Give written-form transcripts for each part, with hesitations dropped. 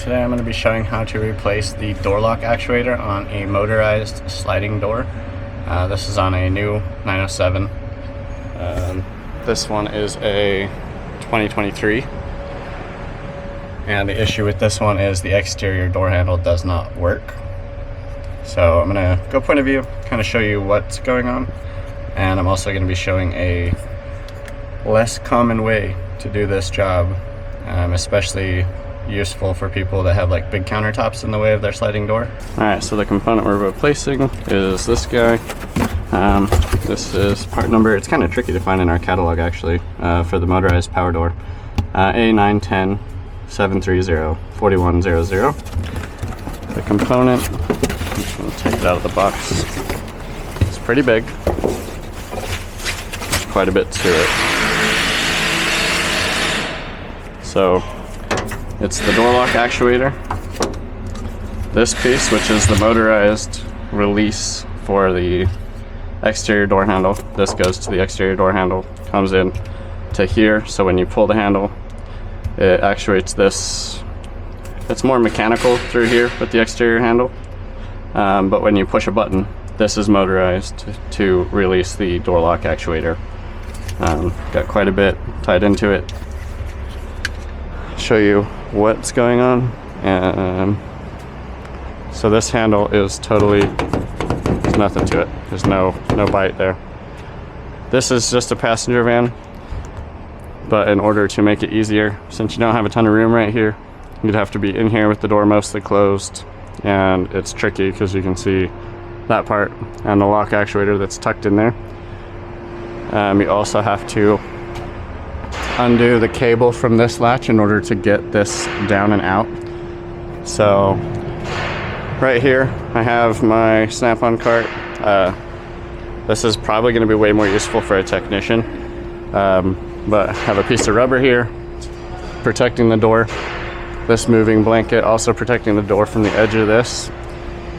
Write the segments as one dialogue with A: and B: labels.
A: Today I'm going to be showing how to replace the door lock actuator on a motorized sliding door. This is on a new 907. This one is a 2023. And the issue with this one is the exterior door handle does not work. So I'm going to go point of view, kind of show you what's going on. And I'm also going to be showing a less common way to do this job, especially useful for people that have like big countertops in the way of their sliding door. Alright, so the component we're replacing is this guy. This is part number, it's kind of tricky to find in our catalog actually, for the motorized power door. A910-730-4100. The component, I'm just going to take it out of the box. It's pretty big. There's quite a bit to it. So it's the door lock actuator. This piece, which is the motorized release for the exterior door handle. This goes to the exterior door handle, comes in to here. So when you pull the handle, it actuates this. It's more mechanical through here with the exterior handle. But when you push a button, this is motorized to release the door lock actuator. Got quite a bit tied into it. Show you what's going on. So this handle is totally, there's nothing to it. There's no bite there. This is just a passenger van, but in order to make it easier, since you don't have a ton of room right here, you'd have to be in here with the door mostly closed, and it's tricky because you can see that part and the lock actuator that's tucked in there. You also have to undo the cable from this latch in order to get this down and out. So right here I have my snap-on cart. This is probably going to be way more useful for a technician, but I have a piece of rubber here protecting the door. This moving blanket also protecting the door from the edge of this,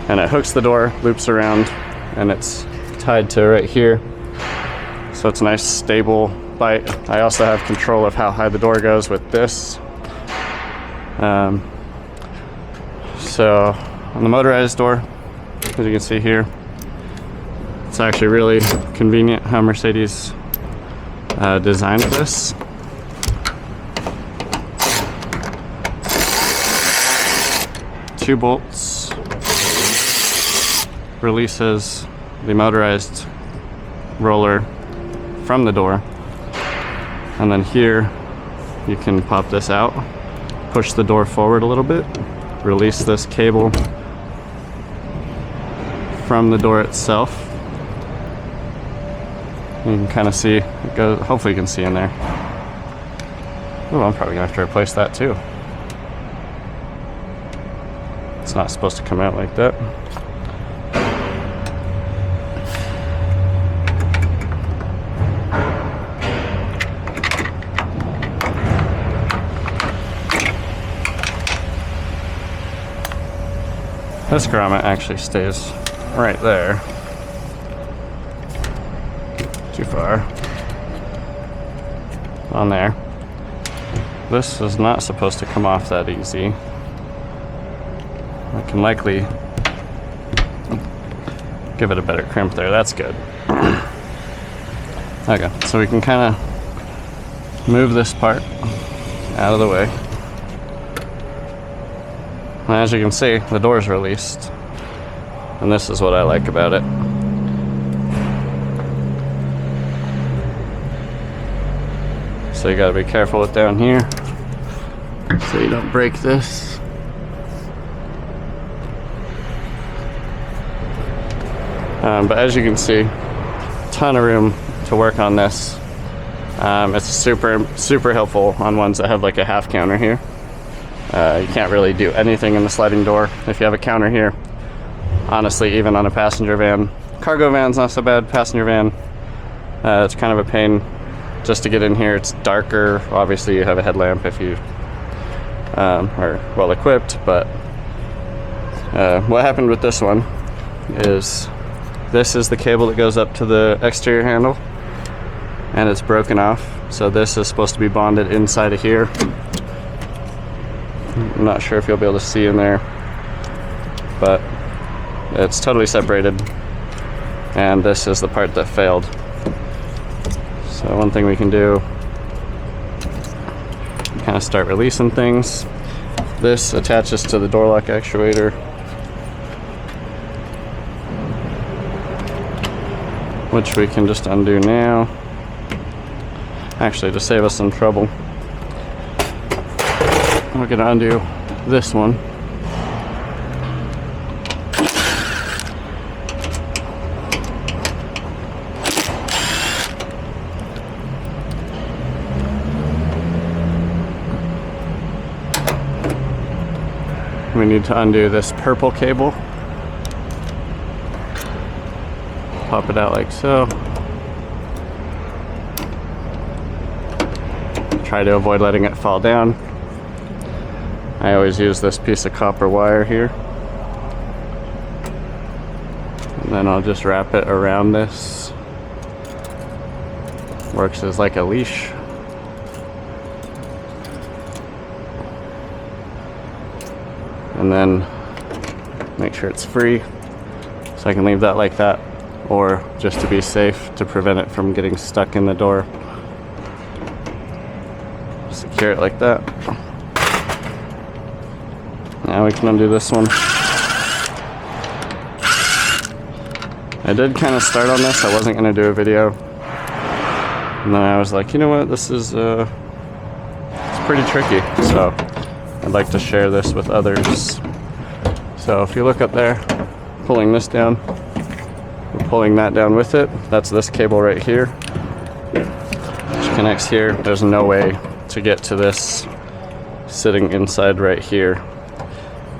A: and it hooks the door, loops around, and it's tied to right here, so it's a nice stable bite. I also have control of how high the door goes with this. So on the motorized door, as you can see here, it's actually really convenient how Mercedes designed this. Two bolts releases the motorized roller from the door, and then here you can pop this out, push the door forward a little bit, release this cable from the door itself. You can kind of see it goes, hopefully you can see in there. Oh, I'm probably gonna have to replace that too. It's not supposed to come out like that. This grommet actually stays right there. Too far. On there. This is not supposed to come off that easy. I can likely give it a better crimp there. That's good. Okay, so we can kind of move this part out of the way. And as you can see, the door is released, and this is what I like about it. So you gotta be careful with down here so you don't break this. But as you can see, ton of room to work on this. It's super helpful on ones that have like a half counter here. You can't really do anything in the sliding door if you have a counter here. Honestly, even on a passenger van. Cargo van's not so bad, passenger van, it's kind of a pain just to get in here. It's darker. Obviously you have a headlamp if you are well equipped, but what happened with this one is this is the cable that goes up to the exterior handle, and it's broken off. So this is supposed to be bonded inside of here I'm not sure if you'll be able to see in there, but it's totally separated, and this is the part that failed. So one thing we can do, kind of start releasing things. This attaches to the door lock actuator, which we can just undo now. Actually, to save us some trouble, we're gonna undo this one. We need to undo this purple cable. Pop it out like so. Try to avoid letting it fall down. I always use this piece of copper wire here. And then I'll just wrap it around this. Works as like a leash. And then make sure it's free. So I can leave that like that, or just to be safe, to prevent it from getting stuck in the door, secure it like that. Now we can undo this one. I did kind of start on this. I wasn't going to do a video, and then I was like, you know what, this is it's pretty tricky, so I'd like to share this with others. So if you look up there, pulling this down, we're pulling that down with it. That's this cable right here, which connects here. There's no way to get to this sitting inside right here.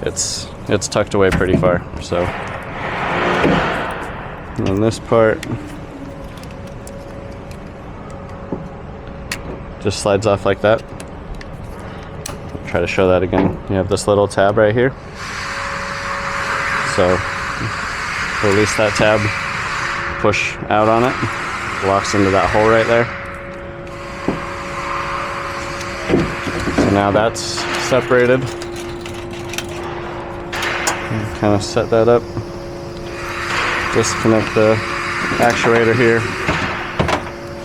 A: It's tucked away pretty far. So, and then this part just slides off like that. I'll try to show that again. You have this little tab right here. So release that tab, push out on it, locks into that hole right there. So now that's separated. Kind of set that up. Disconnect the actuator here.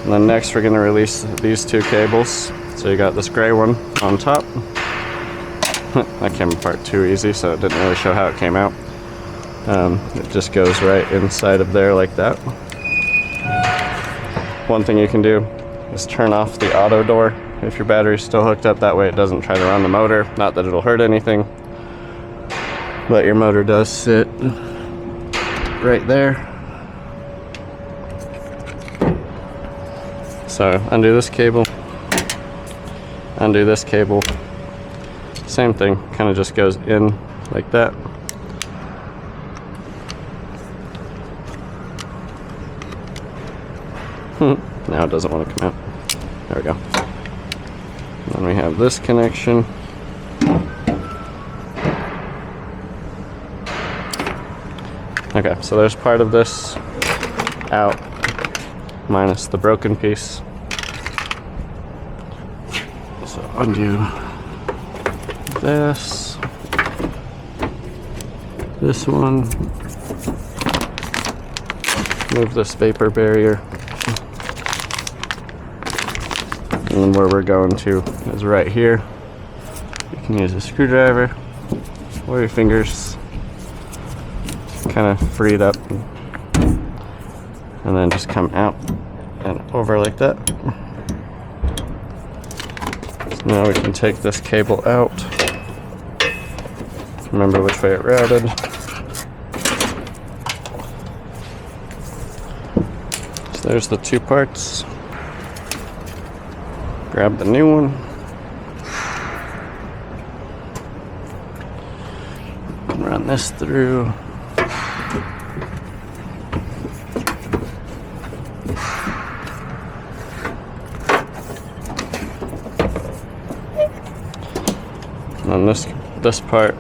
A: And then next we're going to release these two cables. So you got this gray one on top. That came apart too easy, so it didn't really show how it came out. It just goes right inside of there like that. One thing you can do is turn off the auto door if your battery's still hooked up. That way it doesn't try to run the motor. Not that it'll hurt anything, but your motor does sit right there. So undo this cable, undo this cable. Same thing, kind of just goes in like that. Now it doesn't want to come out. There we go. Then we have this connection. Okay, so there's part of this out, minus the broken piece. So undo this one, move this vapor barrier, and then where we're going to is right here. You can use a screwdriver or your fingers, kind of free it up, and then just come out and over like that. So now we can take this cable out. Remember which way it routed. So there's the two parts. Grab the new one. Run this through. And this part,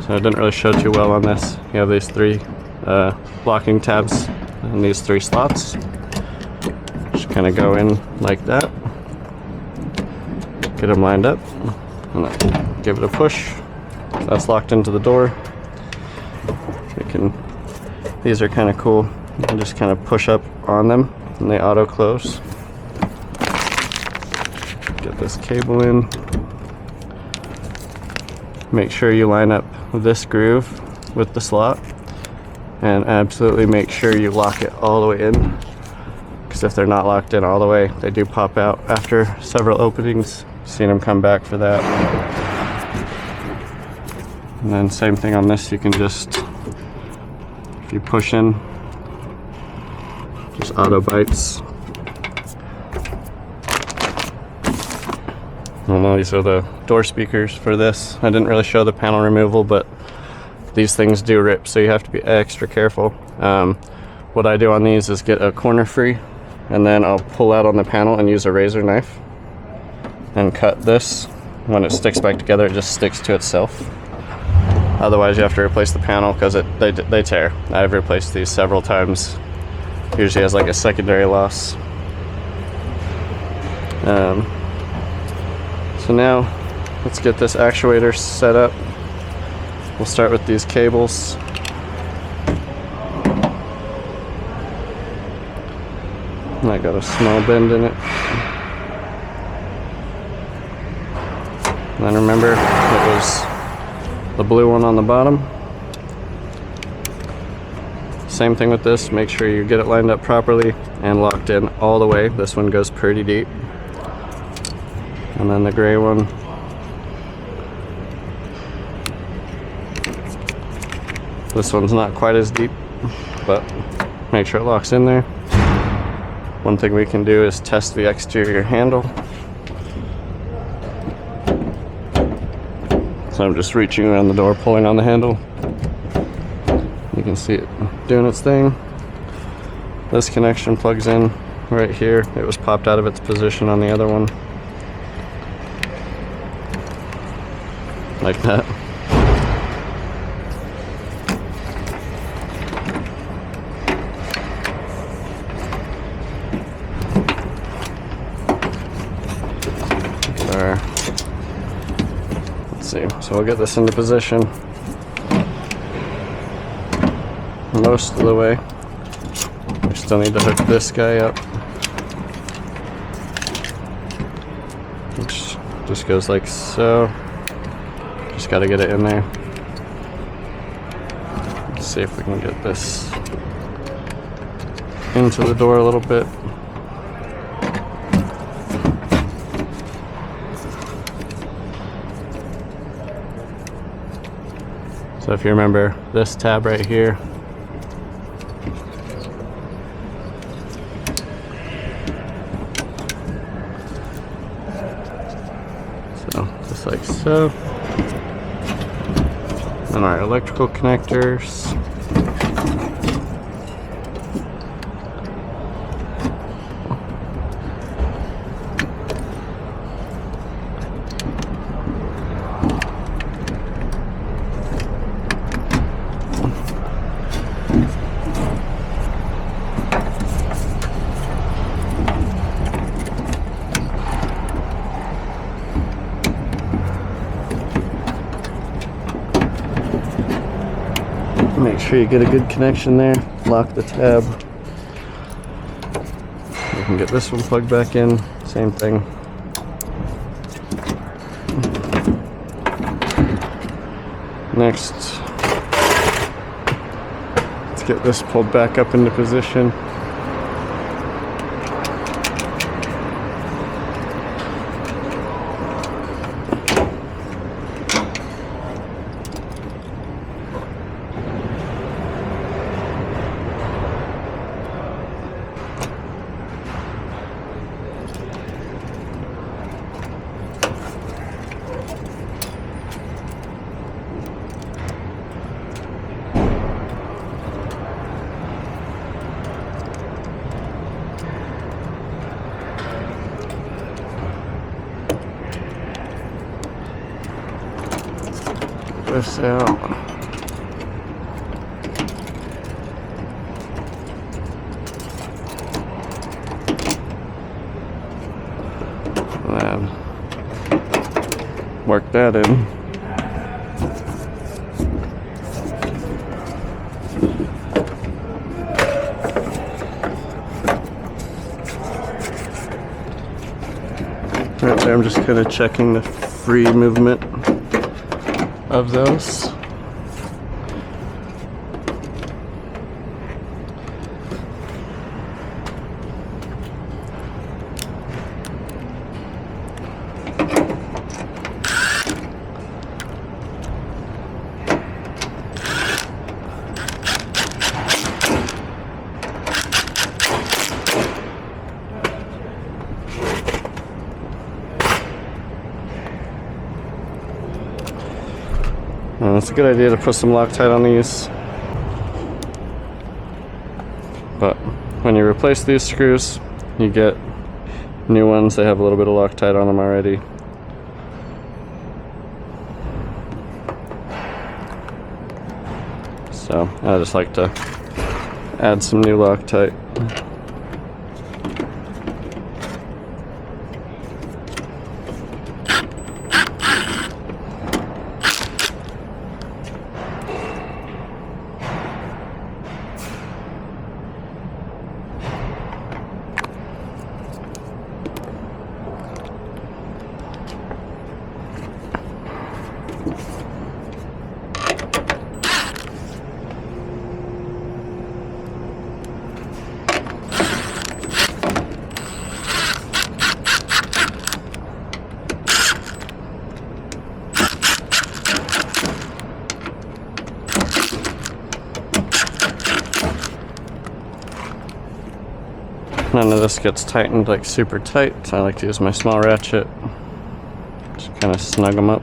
A: so I didn't really show too well on this. You have these three locking tabs and these three slots. Just kind of go in like that. Get them lined up. and then give it a push. That's locked into the door. These are kind of cool. You can just kind of push up on them and they auto close. Get this cable in. Make sure you line up this groove with the slot, and absolutely make sure you lock it all the way in, because if they're not locked in all the way, they do pop out after several openings. Seen them come back for that. And then same thing on this, you can just, if you push in, just auto bites. And these are the door speakers for this. I didn't really show the panel removal, but these things do rip, so you have to be extra careful. What I do on these is get a corner free, and then I'll pull out on the panel and use a razor knife and cut this. When it sticks back together, it just sticks to itself. Otherwise you have to replace the panel because they tear. I've replaced these several times. Usually has like a secondary loss. So now let's get this actuator set up. We'll start with these cables. And I got a small bend in it. And then remember, it was the blue one on the bottom. Same thing with this, make sure you get it lined up properly and locked in all the way. This one goes pretty deep. And then the gray one. This one's not quite as deep, but make sure it locks in there. One thing we can do is test the exterior handle. So I'm just reaching around the door, pulling on the handle. You can see it doing its thing. This connection plugs in right here. It was popped out of its position on the other one. Like that. There. Let's see. So we'll get this into position most of the way. We still need to hook this guy up, which just goes like so. Just got to get it in there. Let's see if we can get this into the door a little bit. So if you remember this tab right here, so just like so. And our electrical connectors. Make sure you get a good connection there. Lock the tab. You can get this one plugged back in. Same thing. Next, let's get this pulled back up into position. This out. And then torque that in. Right there, I'm just kind of checking the free movement of those. It's a good idea to put some Loctite on these, but when you replace these screws, you get new ones. They have a little bit of Loctite on them already. So I just like to add some new Loctite. None of this gets tightened like super tight, so I like to use my small ratchet. Just kind of snug them up.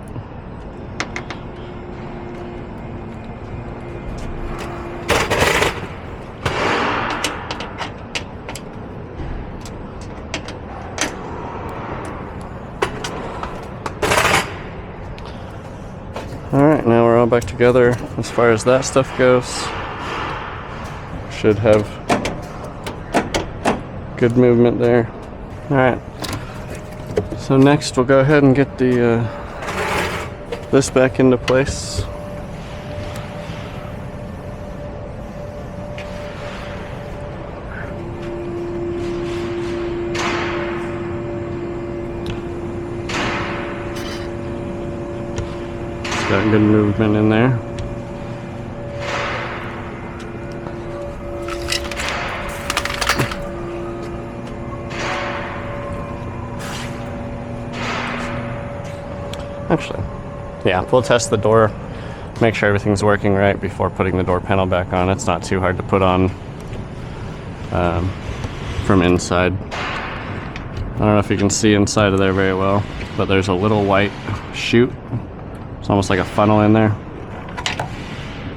A: Alright, now we're all back together as far as that stuff goes. Should have good movement there. Alright, so next we'll go ahead and get the this back into place. It's got good movement in there. Actually, yeah, we'll test the door, make sure everything's working right before putting the door panel back on. It's not too hard to put on from inside. I don't know if you can see inside of there very well, but there's a little white chute. It's almost like a funnel in there.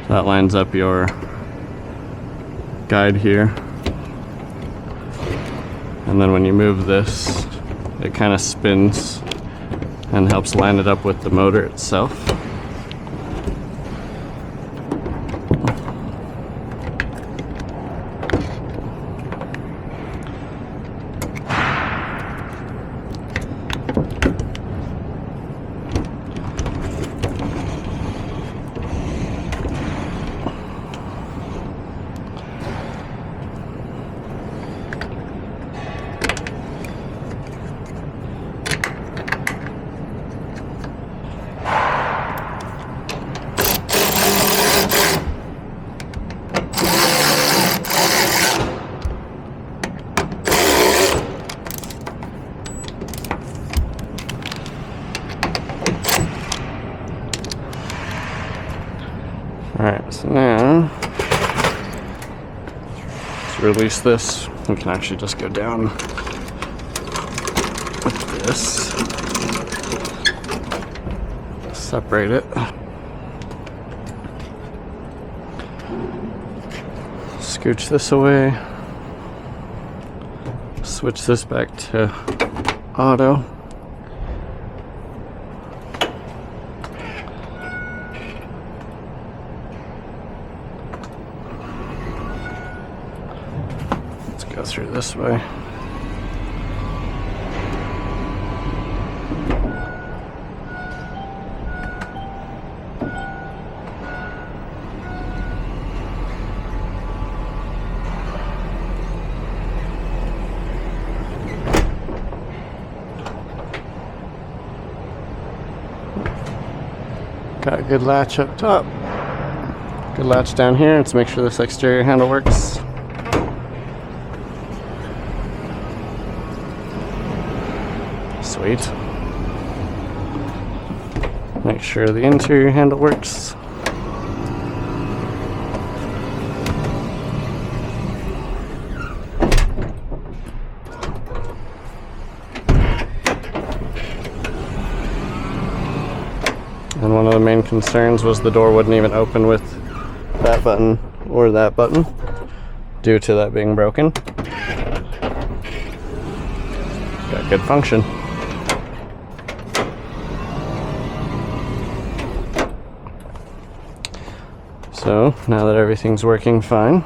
A: So that lines up your guide here. And then when you move this, it kind of spins and helps line it up with the motor itself. Alright, so now to release this, we can actually just go down with this, separate it, scooch this away, switch this back to auto. Go through this way. Got a good latch up top. Good latch down here. Let's make sure this exterior handle works. Sweet. Make sure the interior handle works. And one of the main concerns was the door wouldn't even open with that button or that button due to that being broken. Got good function. So now that everything's working fine,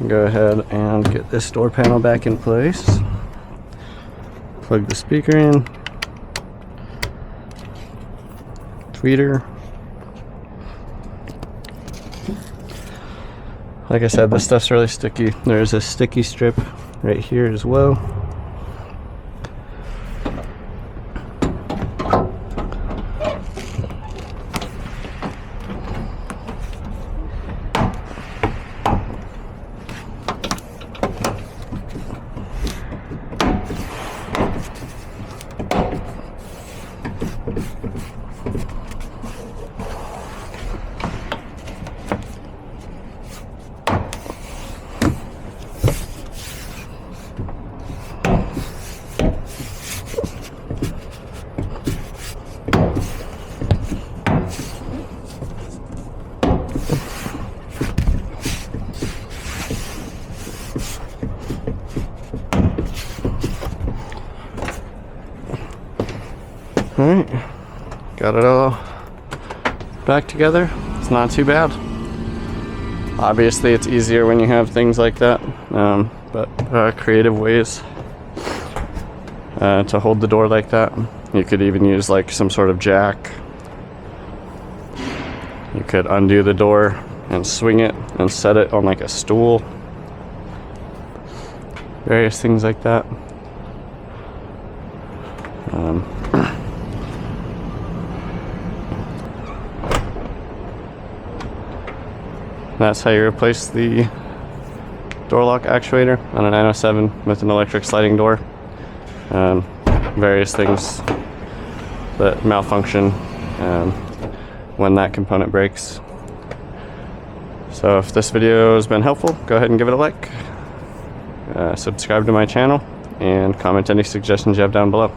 A: go ahead and get this door panel back in place. Plug the speaker in. Tweeter. Like I said, this stuff's really sticky. There's a sticky strip right here as well. Alright, got it all back together. It's not too bad. Obviously it's easier when you have things like that, but creative ways to hold the door like that. You could even use like some sort of jack. You could undo the door and swing it and set it on like a stool. Various things like that. That's how you replace the door lock actuator on a 907 with an electric sliding door. Various things that malfunction when that component breaks. So if this video has been helpful, go ahead and give it a like. Subscribe to my channel and comment any suggestions you have down below.